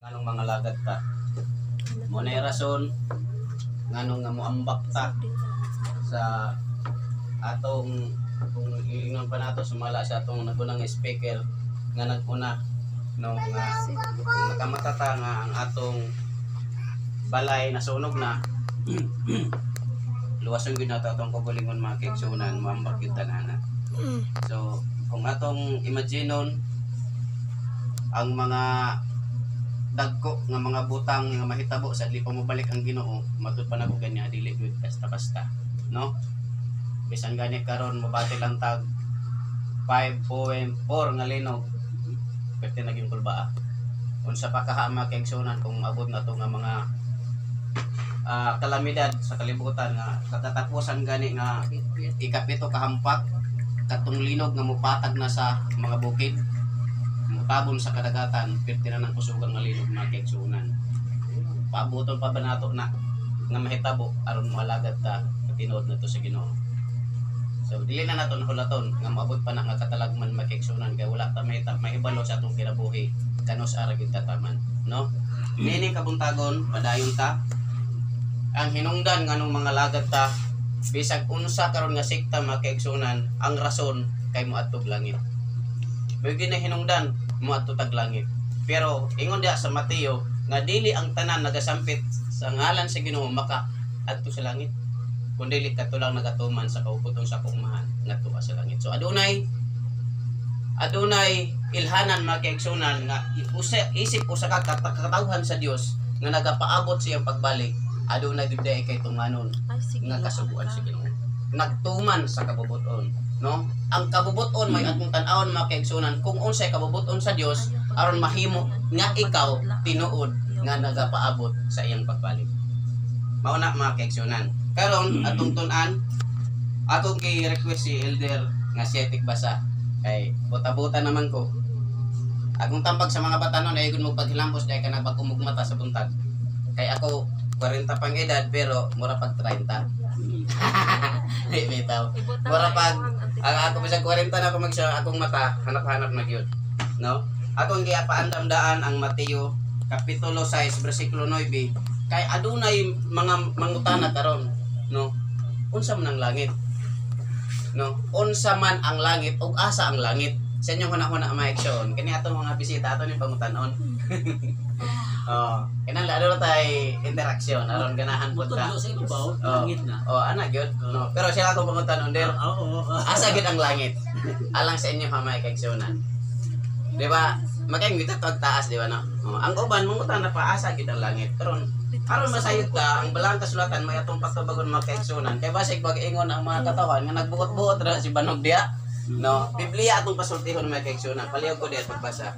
Anong mga lagat ta? Mo na rason nganong nga moambak ta sa atong kung ingon pa nato sumala sa atong nagunang speaker nga naguna no nga kung nakamata ta nga ang atong balay nasunog na luwason gyud nato atong kagalingon mga kaigsunan moambak gyud tanan. So kung atong imaginon ang mga dagko nga mga butang nga mahitabo sa dili pa mobalik ang Ginoo matud pa nako ganya dili gyud basta-basta no bisan gani karon mobati lang tag 5.4 nga linog perti naging kulbaa unsa pa kahama kay igsunan kung abot na to nga mga kalamidad sa kalibutan nga katatapusan gani nga ikapito kahampak katong linog nga mopatag na sa mga bukid mutabon sa kadagatan perti na ng kusugang nga linog mga kaigsunan paaboton pa ba nato na nga mahitabo aron moalagad ta tinuod na to sa Ginoo. So dili na nato nahulaton nga maabot pa na nga katalagman mga kaigsunan kay wala ta mahibalo sa atong kinabuhi kanos ara gyud tataman no meaning kabuntagon padayon ta ang hinungdan nganong mga lagad ta bisag unsa karon nga sikta mga kaigsunan ang rason kay moadtog langit. Bigyan na hinungdan moadto tag langit. Pero ingon dia sa Mateo nga dili ang tanan nagasampit sa ngalan sa Ginoo maka adto sa langit. Kun dili katulang nagatuman sa kauputon sa pugmahan ngadto sa langit. So adunay ilhanan mga kaigsunan nga isip usa ka katawhan sa Dios nga nagapaabot siyang pagbalik. Adunay gid kay tunganon nga kasubuan sa Ginoo. Nagtuman sa kabubuton, no? Ang kabubuton may atong tan-awon mga kaigsunan kung unsay kabubuton sa Dios aron mahimo nga ikaw tinuod nga nagapaabot sa iyang pagbalik. Mao na mga kaigsunan. Karon atong tun-an atong kay request si Elder nga siyetik basa kay buta-buta naman ko. Akong tambag sa mga batanon ay gud mo paghilambos dai ka nagbag-umog mata sa buntag. Kay ako 40 pang edad pero mura pag 30. Bitaw. Mura pag ako bisag 40 na ako akong mata hanap-hanap na gyud. No? Atong giapaandam-daan ang Mateo kapitulo 6 bersikulo 9 kay adunay mga mangutana karon, no? Unsa man ang langit? No? Unsa man ang langit ug asa ang langit? Sa inyong huna-huna ma-action. Kani atong mga bisita ato ni pangutan-on. Kinahanglan adto tay interaksyon aron ganahan pud ka. Langit na. Ana gyud. No. Pero sila atong pangutan-on der. Asa gyud ang langit? Alang sa inyo hamay kaigsunan. Di ba? Makayong kita tag taas di ba no? Ang uban mangutan na pa asa gyud ang langit. Karon aron masayod ka ang balang kasulatan may atong patubagon mga kaigsunan. Kay basig pag-ingon ang mga katawan nga nagbuot-buot ra si Banog diha. No, Biblia atong pasultihon mga kaigsunan. Palihog ko diha pagbasa.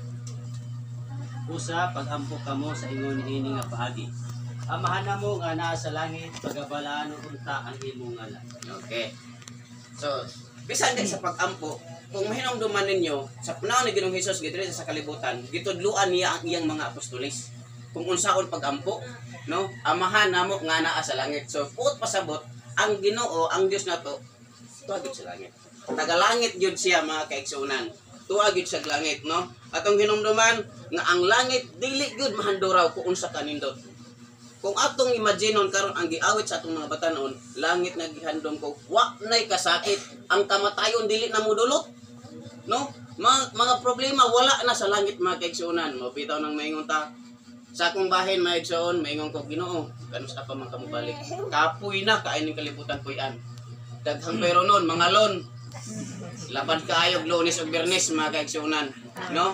Usa pag-ampo kamo sa ingon niini nga paagi. Amahan namo nga naa sa langit pagabalaan unta ang imong ngalan. Okay. So, bisan din sa pag-ampo, kung mahinumduman ninyo sa panahon ni Ginoong Hesus gidiri sa kalibutan, gitudluan niya ang iyang mga apostolis. Kung unsaon pag-ampo, no? Amahan namo nga naa sa langit. So, puot pasabot ang Ginoo, ang Dios nato, tuwa sa langit. Tagalangit gyud siya mga kaigsunan. Tuwa gyud sa langit, no? Atong hinumduman nga ang langit dili gyud mahanduraw kung unsa kanindot. Kung atong imaginon karon ang giawit sa atong mga batanon, langit nga gihandom ko, wa nay kasakit, ang kamatayon dili na modulot. No? Mga problema wala na sa langit mga kaigsunan. Mapitaw nang maingon ta sa akong bahin mga igsoon, maingon ko Ginoo, kanusa pa man kamo balik. Kapoy na kaining kalibutan puy-an. Daghang pero nun, mga lon. Laban kaayog Lunes ug Biyernes mga kaigsunan, no?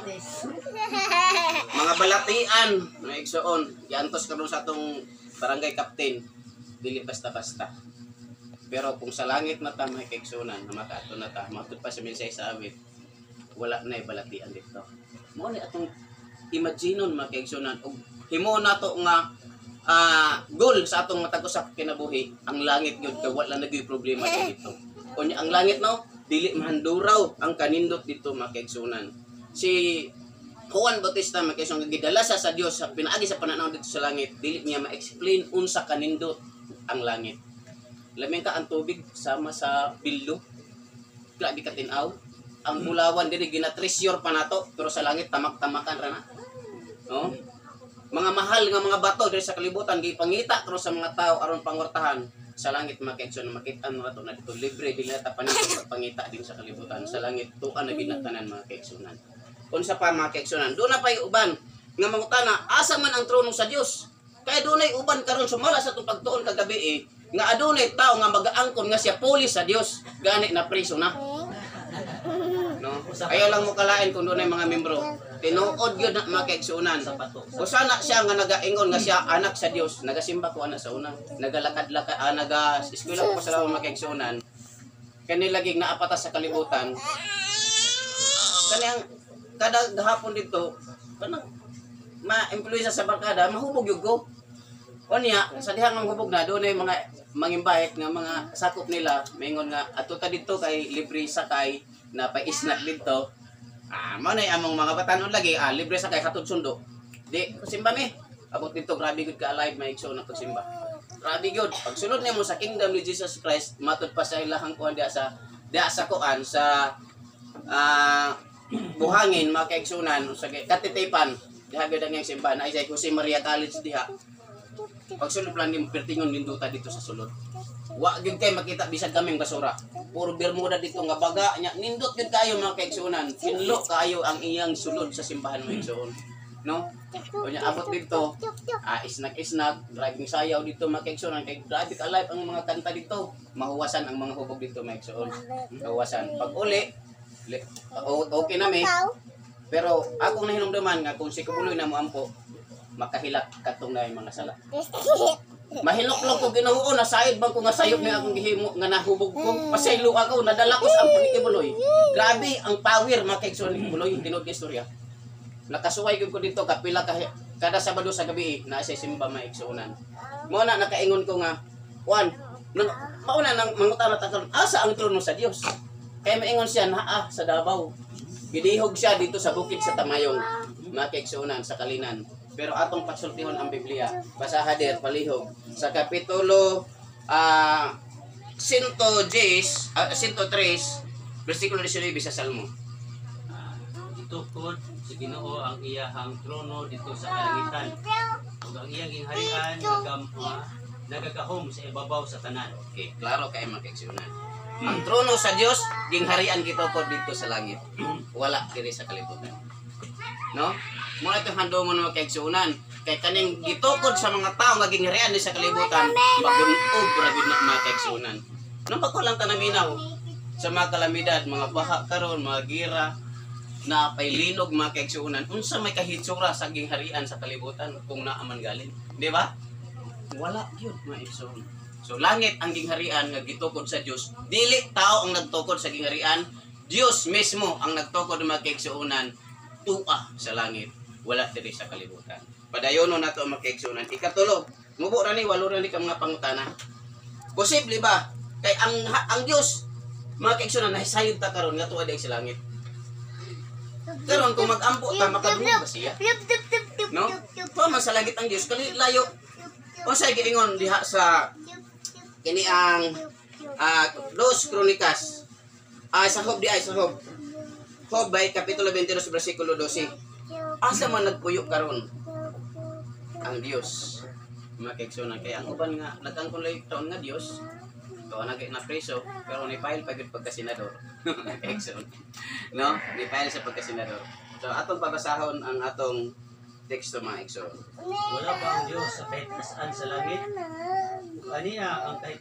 Mga balatian, mga igsoon, giantos karon sa atong barangay captain, dili basta-basta. Pero kung sa langit na ta mga kaigsunan, na makaato na ta, matud pa sa mensay sa awit, wala na balatian dito. Mao ni atong imaginon mga kaigsunan ug himo nato nga goal sa atong matag-usap kinabuhi, ang langit gyud kay wala na gyud problema dito. Kunya ang langit no, dili mahanduraw ang kanindot dito mga kaigsunan. Si Juan Bautista mga kaigsunan gidala sa Dios sa pinaagi sa pananaw dito sa langit, dili niya ma-explain unsa kanindot ang langit. Lamin ka ang tubig sama sa bildo. Grabe ka tin-aw. Ang bulawan diri gina-treasure pa nato pero sa langit tamak-tamakan ra na. No? mahal nga mga bato diri sa kalibutan gipangita karon sa mga tao aron pangortahan sa langit makaigsoon makita mo ato na dito libre dili ta panito pagpangita din sa kalibutan sa langit tuan na ginatanan mga kaigsunan. Unsa pa mga kaigsunan, do na pay uban nga mangutana asa man ang trono sa Dios. Kaya dunay uban karon sumala sa atong pagtuon kagabi nga adunay tao nga magaangkon nga siya pulis sa Dios gani na priso na. No? Ayaw lang mo kalain kung dunay mga membro. Tinuod gyud na mga kaigsunan. Usa na siya nga nagaingon nga siya anak sa Dios, nagasimba ko ana sa una, nagalakad-lakad, naga-eskwela ko sa mga kaigsunan. Kani laging naapata sa kalibutan. Kani ang kada gahapon dito, kanang ma-employee sa barkada, mahubog yung go. O niya, sa dihang ng hubog na, doon ay mga mangimbahit nga mga sakop nila, maingon nga, ato ta dito kay libre sakay, na pa-isnak dito. Manay among mga batanon lagi, libre sakay, hatod sundo. Di, kusimba mi. Abot dito, grabe good ka alive, may igso na kusimba. Grabe good. Pag sunod niya mo sa kingdom ni Jesus Christ, matod pa sa ilahang kuhan diya sa kuhan, sa buhangin, mga kaigsunan, sa katitipan, diha gud ang simbahan na isay Jose Maria College diha. Pag sulod lang ni pertingon ninduta dito sa sulod. Wa gyud kay makita bisag kaming basura. Puro bermuda dito nga baga nya nindot gyud kayo mga kaigsunan. Pinlo kayo ang iyang sulod sa simbahan mo igsoon. No? Kunya abot dito, isnag, driving sayaw dito mga kaigsunan kay grabe ka live ang mga kanta dito. Mahuwasan ang mga hubog dito mga kaigsuon. Mahuwasan. Pag uli, okay na mi. Pero akong nahinumduman nga kung si Kabuloy na mo ampo, makahilak katong na yung mga sala. Mahilok-lok ko Ginoo na sayod bang ko nga sayop ni akong gihimo nga nahubog ko. Pasaylo ako nadala ko sa ampo ni Kabuloy. Grabe ang power mga kaigsuon ni Kabuloy tinud nga istorya. Nakasuway ko dito kapila kada Sabado sa gabi na sa simba maigsuonan. Mo na nakaingon ko nga, Juan, mauna nang mangutana ta karon asa ang trono sa Dios. Kaya maingon siya naa sa Davao. Gidihog siya dito sa bukid sa Tamayong, mga kaigsuonan sa Kalinan. Pero atong pasultihon ang Biblia, basahader palihog sa kapitulo 103 versikulo 19 sa Salmo. Itukod sa Ginoo ang iyahang trono dito sa kalangitan. Ug ang iyang gingharian nagagahom sa ibabaw sa tanan. Okay, klaro kay mga kaigsuonan. Ang trono sa Dios, gingharian gitukod dito sa langit. Wala diri sa kalibutan. No? Mo itong handom mo mga kaigsuonan. Kay kaning gitukod sa mga tao nga gingharian diri sa kalibutan, magun-og ra gid na mga kaigsuonan. No ba ko lang tanaminaw sa mga kalamidad, mga baha karon, mga gira na pailinog mga kaigsuonan. Unsa may kahitsura sa gingharian sa kalibutan kung naa man galing, di ba? Wala gyud mga igsoon. So langit ang gingharian nga gitukod sa Dios. Dili tao ang nagtukod sa gingharian, Dios mismo ang nagtukod mga kaigsuonan tua sa langit. Wala diri sa kalibutan. Padayonon nato ang mga kaigsuonan. Ikatulo, mubo ra ni walo ra ni ka mga pangutana. Posible ba kay ang Dios mga kaigsuonan nahisayod ta karon nga tuwa sa langit? Karon kung mag-ampo ta makadungog ba siya? No? Pama sa langit ang Dios kali layo. Unsay giingon diha sa kini ang 2 Kronikas. Sa Job sa Job. Job by kapitulo 22 bersikulo 12. Asa man nagpuyo karon ang Dios. Mga kaigsuonan kay ang uban nga nagangkon lay taon nga Dios. Ito na preso pero ni file pagud pagka-senador. Kaigsuon. No? Ni file sa pagka-senador. So atong pabasahon ang atong teksto mga igsoon. Wala ba ang Diyos sa kahit nasaan sa langit? Aniya ang kahit